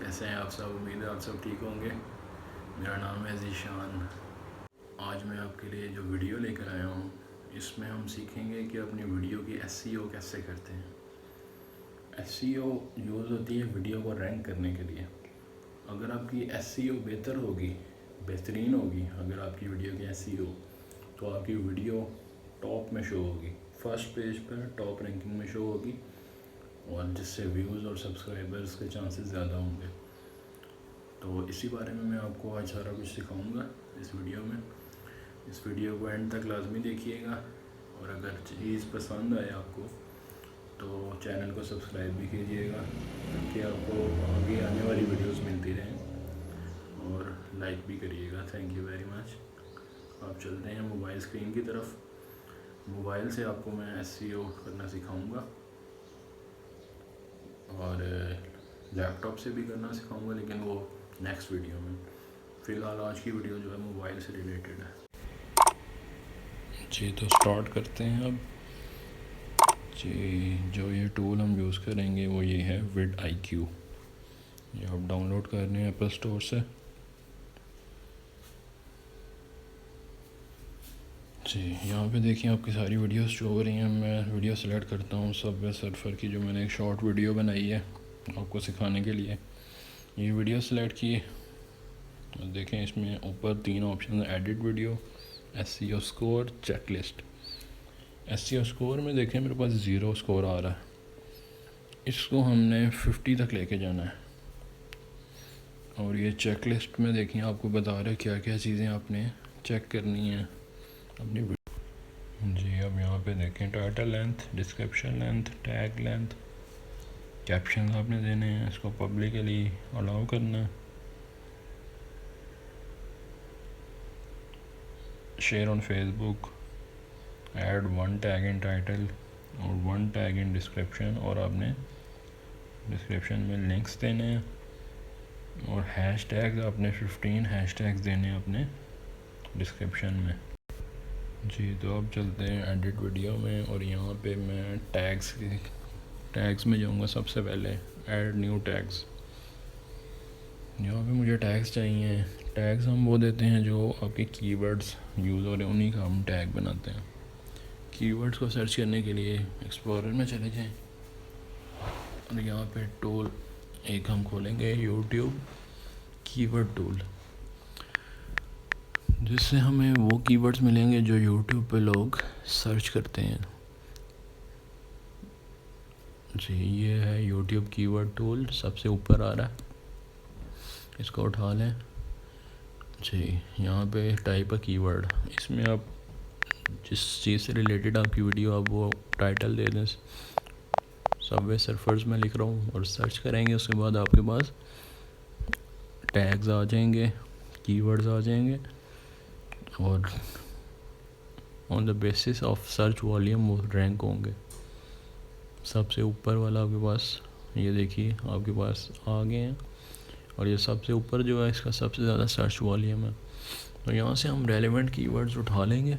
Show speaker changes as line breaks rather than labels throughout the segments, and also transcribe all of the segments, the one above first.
कैसे हैं आप सब? उम्मीद है आप सब ठीक होंगे। मेरा नाम है ज़ीशान। आज मैं आपके लिए जो वीडियो लेकर आया हूँ, इसमें हम सीखेंगे कि अपनी वीडियो की एसईओ कैसे करते हैं। एसईओ यूज़ होती है वीडियो को रैंक करने के लिए। अगर आपकी एसईओ बेहतर होगी, बेहतरीन होगी, अगर आपकी वीडियो की एसईओ, तो आपकी वीडियो टॉप में शो होगी, फर्स्ट पेज पर टॉप रैंकिंग में शो होगी, और जिससे व्यूज़ और सब्सक्राइबर्स के चांसेस ज़्यादा होंगे। तो इसी बारे में मैं आपको आज सारा कुछ सिखाऊंगा इस वीडियो में। इस वीडियो को एंड तक लाजमी देखिएगा, और अगर चीज़ पसंद आए आपको तो चैनल को सब्सक्राइब भी कीजिएगा ताकि आपको आगे आने वाली वीडियोस मिलती रहें, और लाइक भी करिएगा। Thank you very much. आप चलते हैं मोबाइल स्क्रीन की तरफ। मोबाइल से आपको मैं एसईओ करना सिखाऊंगा, और लैपटॉप से भी करना सिखाऊंगा, लेकिन वो नेक्स्ट वीडियो में। फ़िलहाल आज की वीडियो जो है मोबाइल से रिलेटेड है जी। तो स्टार्ट करते हैं अब जी। जो ये टूल हम यूज़ करेंगे वो ये है vidIQ। ये आप डाउनलोड करने हैं एप्पल स्टोर से जी। यहाँ पे देखिए आपकी सारी वीडियोस शो हो रही हैं। मैं वीडियो सेलेक्ट करता हूँ सबवे सर्फर की, जो मैंने एक शॉर्ट वीडियो बनाई है आपको सिखाने के लिए। ये वीडियो सेलेक्ट की, देखें इसमें ऊपर 3 ऑप्शन है, edit video, SEO score, checklist. SEO score में देखें मेरे पास 0 स्कोर आ रहा है। इसको हमने 50 तक लेके जाना है। और ये चेकलिस्ट में देखिए आपको बता रहे क्या क्या चीज़ें आपने चेक करनी है अपनी जी। अब यहाँ पे देखें title length, description length, tag length, caption आपने देने हैं, इसको पब्लिकली अलाउ करना है, share on Facebook, add 1 tag in title और 1 टैग इन डिस्क्रिप्शन, और आपने डिस्क्रिप्शन में लिंक्स देने हैं, और हैश टैग आपने 15 हैश टैग्स देने हैं अपने डिस्क्रिप्शन में जी। तो अब चलते हैं एडिट वीडियो में, और यहाँ पे मैं टैग्स में जाऊँगा। सबसे पहले ऐड न्यू टैग्स। यहाँ पे मुझे टैग्स चाहिए। टैग्स हम वो देते हैं जो आपके कीवर्ड्स यूज़ हो रहे हैं, उन्हीं का हम टैग बनाते हैं। कीवर्ड्स को सर्च करने के लिए एक्सप्लोरर में चले जाएं, और यहाँ पे टूल एक हम खोलेंगे, यूट्यूब कीवर्ड टूल, जिससे हमें वो कीवर्ड्स मिलेंगे जो यूट्यूब पे लोग सर्च करते हैं जी। ये है यूट्यूब कीवर्ड टूल, सबसे ऊपर आ रहा है, इसको उठा लें जी। यहाँ पे टाइप अ कीवर्ड, इसमें आप जिस चीज़ से रिलेटेड आपकी वीडियो, आप वो टाइटल दे दें। सबवे सर्फर्स में लिख रहा हूँ, और सर्च करेंगे, उसके बाद आपके पास टैग्स आ जाएंगे, कीवर्ड्स आ जाएंगे, और on the basis of search volume वो रैंक होंगे। सबसे ऊपर वाला आपके पास, ये देखिए आपके पास आ गए हैं, और ये सबसे ऊपर जो है इसका सबसे ज़्यादा सर्च वॉल्यूम है। तो यहाँ से हम रेलेवेंट कीवर्ड्स उठा लेंगे,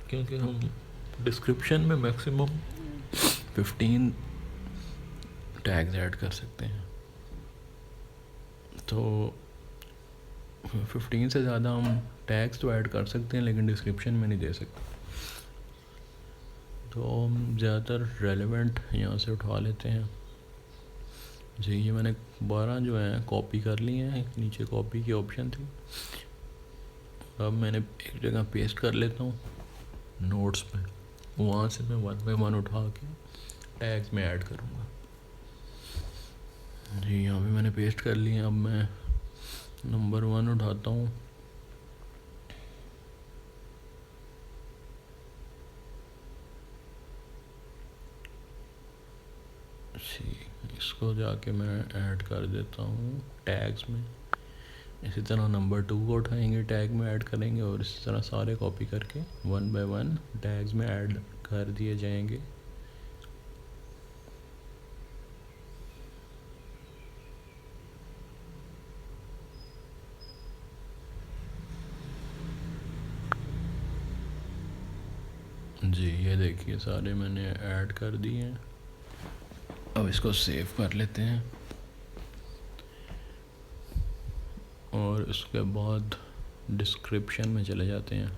क्योंकि हम डिस्क्रिप्शन में मैक्सिमम 15 टैग्स ऐड कर सकते हैं। तो 15 से ज़्यादा हम टैग्स तो ऐड कर सकते हैं, लेकिन डिस्क्रिप्शन में नहीं दे सकते। तो हम ज़्यादातर रेलेवेंट यहाँ से उठा लेते हैं जी। ये मैंने 12 जो है कॉपी कर लिए हैं, नीचे कॉपी की ऑप्शन थी। अब मैंने एक जगह पेस्ट कर लेता हूँ नोट्स पे, वहाँ से मैं 1 बाय 1 उठा के टैग्स में ऐड करूँगा जी। यहाँ पे मैंने पेस्ट कर लिए। अब मैं नंबर 1 उठाता हूँ जी। इसको जाके मैं ऐड कर देता हूँ टैग्स में। इसी तरह नंबर 2 को उठाएंगे, टैग में ऐड करेंगे, और इसी तरह सारे कॉपी करके 1 बाय 1 टैग्स में ऐड कर दिए जाएंगे जी। ये देखिए सारे मैंने ऐड कर दिए हैं। अब इसको सेव कर लेते हैं। और उसके बाद डिस्क्रिप्शन में चले जाते हैं।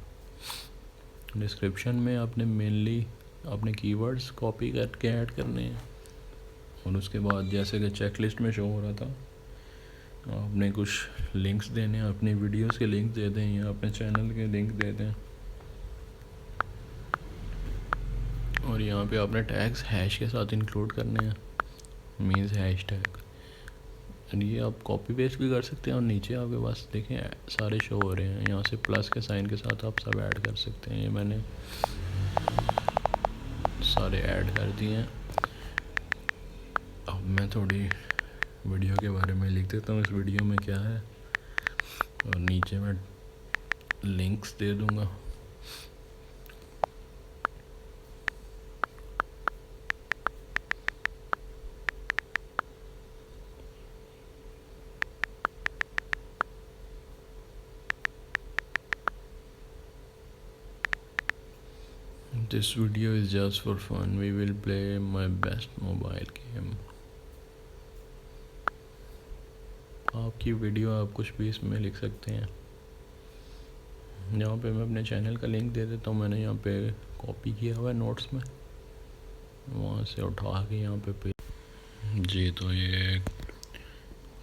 डिस्क्रिप्शन में आपने मेनली अपने कीवर्ड्स कॉपी करके ऐड करने हैं, और उसके बाद जैसे कि चेकलिस्ट में शो हो रहा था, आपने कुछ लिंक्स देने हैं, अपनी वीडियोस के लिंक दे दें या अपने चैनल के लिंक दे दें। और यहाँ पे आपने टैग्स हैश के साथ इंक्लूड करने हैं, मीन्स हैश टैग। ये आप कॉपी पेस्ट भी कर सकते हैं, और नीचे आपके पास देखें सारे शो हो रहे हैं, यहाँ से प्लस के साइन के साथ आप सब ऐड कर सकते हैं। ये मैंने सारे ऐड कर दिए हैं। अब मैं थोड़ी वीडियो के बारे में लिख देता हूँ, इस वीडियो में क्या है, और नीचे मैं लिंक्स दे दूँगा। This video is just for fun. We will play my best mobile game. आपकी वीडियो आप कुछ भी इसमें लिख सकते हैं। यहाँ पे मैं अपने चैनल का लिंक दे देता हूँ, मैंने यहाँ पे कॉपी किया हुआ है नोट्स में, वहाँ से उठा के यहाँ पे जी, तो ये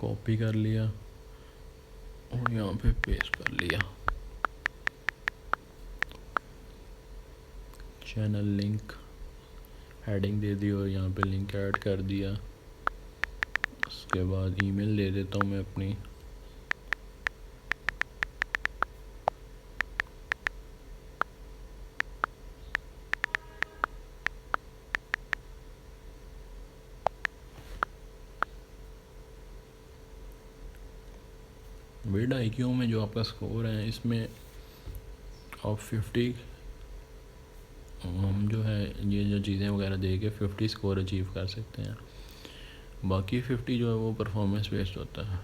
कॉपी कर लिया और यहाँ पे पेस्ट कर लिया। चैनल लिंक हेडिंग दे दी और यहाँ पे लिंक ऐड कर दिया। उसके बाद ईमेल दे देता हूँ मैं अपनी। विड IQ में जो आपका स्कोर है, इसमें आप 50 हम जो है ये जो चीज़ें वगैरह दे के 50 स्कोर अचीव कर सकते हैं। बाकी 50 जो है वो परफॉर्मेंस बेस्ड होता है।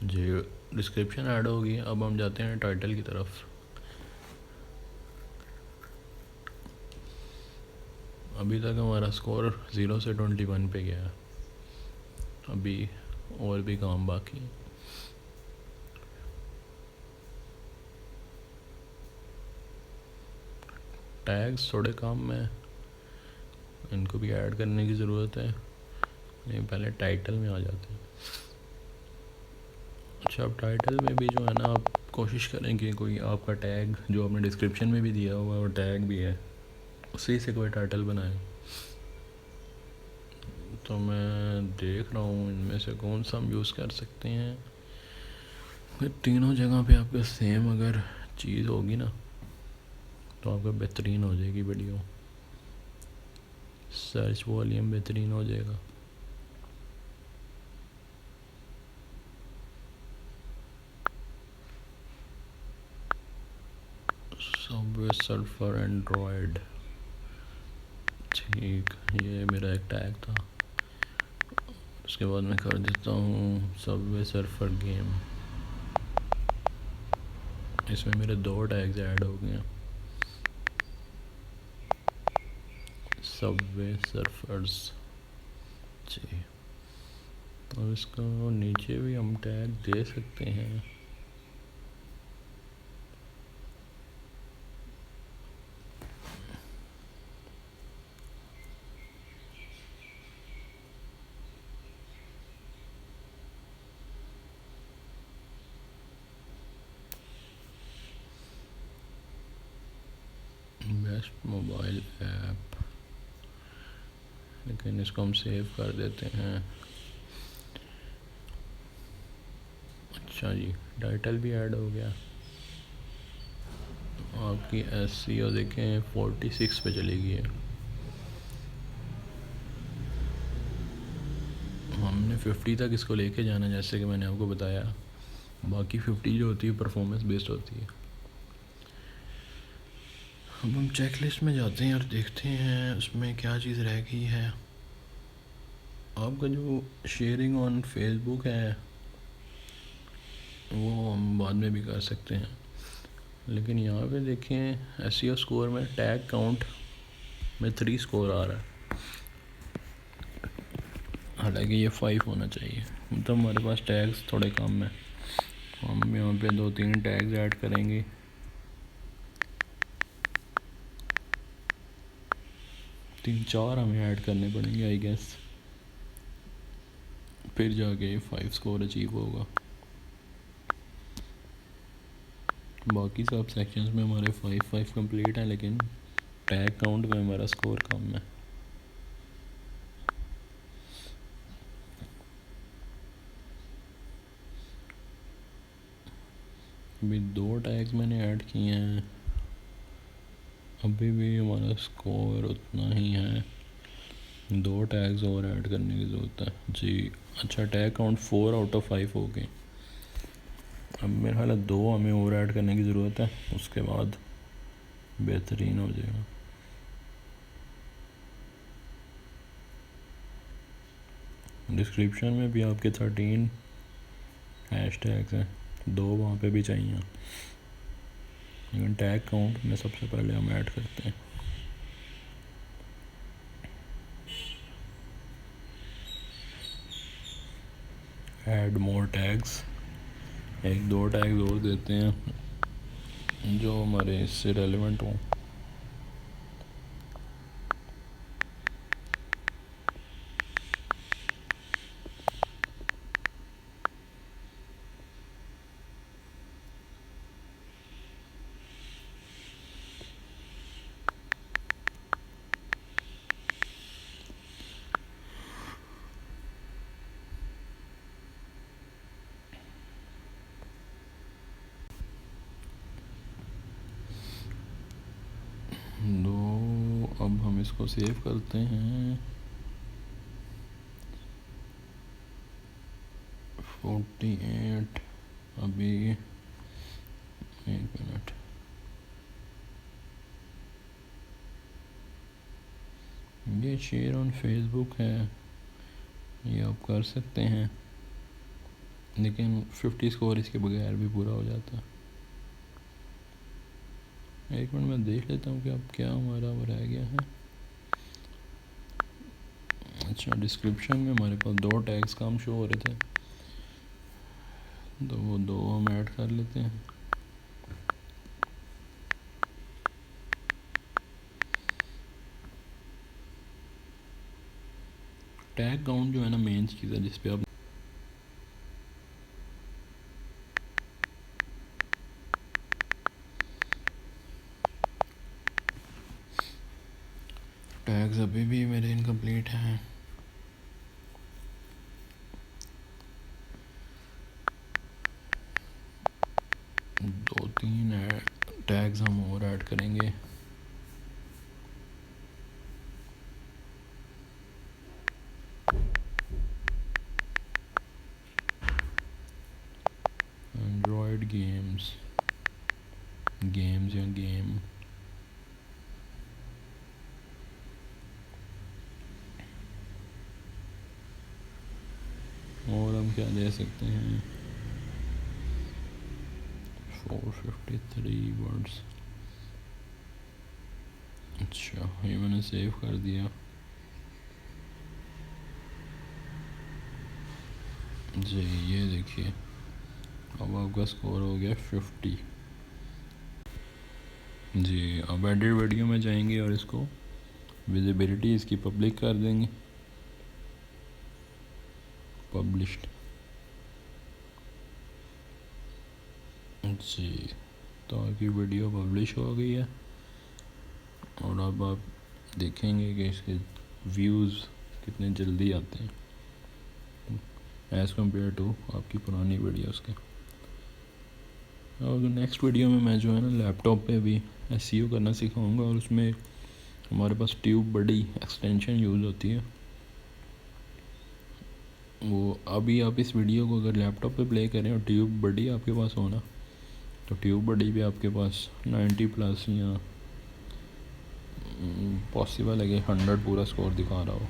जी, डिस्क्रिप्शन ऐड होगी। अब हम जाते हैं टाइटल की तरफ। अभी तक हमारा स्कोर 0 से 21 पे गया है, अभी और भी काम बाकी है। टैग्स थोड़े काम में, इनको भी ऐड करने की ज़रूरत है। नहीं, पहले टाइटल में आ जाते हैं। अच्छा, अब टाइटल में भी जो है ना, आप कोशिश करें कि कोई आपका टैग जो आपने डिस्क्रिप्शन में भी दिया हुआ है और टैग भी है, उसी से कोई टाइटल बनाए। तो मैं देख रहा हूँ इनमें से कौन सा हम यूज़ कर सकते हैं। फिर तीनों जगह पे आपके सेम अगर चीज़ होगी ना, तो आपका बेहतरीन हो जाएगी वीडियो, सर्च वॉल्यूम बेहतरीन हो जाएगा। सबवे सर्फर एंड्रॉयड, ठीक, ये मेरा एक टैग था। उसके बाद मैं कर देता हूँ सबवे सर्फर गेम। इसमें मेरे 2 टैग्स ऐड हो गए हैं, सबवे सर्फर्स जी। और इसका नीचे भी हम टैग दे सकते हैं। बेस्ट मोबाइल ऐप, लेकिन इसको हम सेव कर देते हैं। अच्छा जी, टाइटल भी ऐड हो गया। आपकी SEO देखें 46 पे चली गई है। हमने 50 तक इसको लेके जाना, जैसे कि मैंने आपको बताया। बाकी 50 जो होती है परफॉर्मेंस बेस्ड होती है। अब हम चेकलिस्ट में जाते हैं और देखते हैं उसमें क्या चीज़ रह गई है। आपका जो शेयरिंग ऑन फेसबुक है वो हम बाद में भी कर सकते हैं, लेकिन यहाँ पे देखें SEO स्कोर में टैग काउंट में 3 स्कोर आ रहा है। हालांकि ये 5 होना चाहिए, मतलब हमारे पास टैग्स थोड़े कम हैं। हम यहाँ पे 2-3 टैग्स ऐड करेंगे। तीन चार हमें ऐड करने पड़ेंगे आई गेस, फिर जाके 5 स्कोर अचीव होगा। बाकी सब सेक्शंस में हमारे 5-5 कंप्लीट हैं, लेकिन टैग काउंट में हमारा स्कोर कम है। अभी 2 टैग्स मैंने ऐड किए हैं, अभी भी हमारा स्कोर उतना ही है। 2 टैग्स और ऐड करने की ज़रूरत है जी। अच्छा, टैग काउंट 4 आउट ऑफ 5 हो गए। अब मेरे ख्याल 2 हमें और ऐड करने की ज़रूरत है, उसके बाद बेहतरीन हो जाएगा। डिस्क्रिप्शन में भी आपके 13 हैश टैग्स हैं, 2 वहाँ पे भी चाहिए, लेकिन टैग काउंट में सबसे पहले हम ऐड करते हैं। ऐड मोर टैग्स, 1-2 टैग्स और देते हैं जो हमारे इससे रेलेवेंट हों। अब हम इसको सेव करते हैं। 48 अभी 1 मिनट, ये शेयर ऑन फेसबुक है, ये आप कर सकते हैं, लेकिन 50 स्कोर इसके बगैर भी पूरा हो जाता है। 1 मिनट में देख लेता हूँ कि अब क्या हमारा वो रह गया है। अच्छा, डिस्क्रिप्शन में हमारे पास 2 टैग्स कम शो हो रहे थे, तो वो 2 हम ऐड कर लेते हैं। टैग काउंट जो है ना मेन चीज़ है जिस पे आप टैग्स अभी भी मेरे इनकम्प्लीट हैं। दो तीन टैग्स हम और ऐड करेंगे। एंड्रॉयड गेम्स या गेम, और हम क्या दे सकते हैं, 453 वर्ड्स। अच्छा, ये मैंने सेव कर दिया जी। ये देखिए, अब आपका स्कोर हो गया 50 जी। अब एडिट वीडियो में जाएंगे और इसको विजिबिलिटी इसकी पब्लिक कर देंगे, पब्लिश्ड जी। तो आपकी वीडियो पब्लिश हो गई है, और अब आप देखेंगे कि इसके व्यूज़ कितने जल्दी आते हैं एज़ कम्पेयर टू आपकी पुरानी वीडियोस के। और नेक्स्ट वीडियो में मैं जो है ना लैपटॉप पे भी एसईओ करना सिखाऊंगा, और उसमें हमारे पास ट्यूब बड़ी एक्सटेंशन यूज़ होती है। वो अभी आप इस वीडियो को अगर लैपटॉप पे प्ले करें और ट्यूब बड़ी आपके पास हो ना, तो ट्यूब बड़ी भी आपके पास 90+ या पॉसिबल है कि 100 पूरा स्कोर दिखा रहा हो।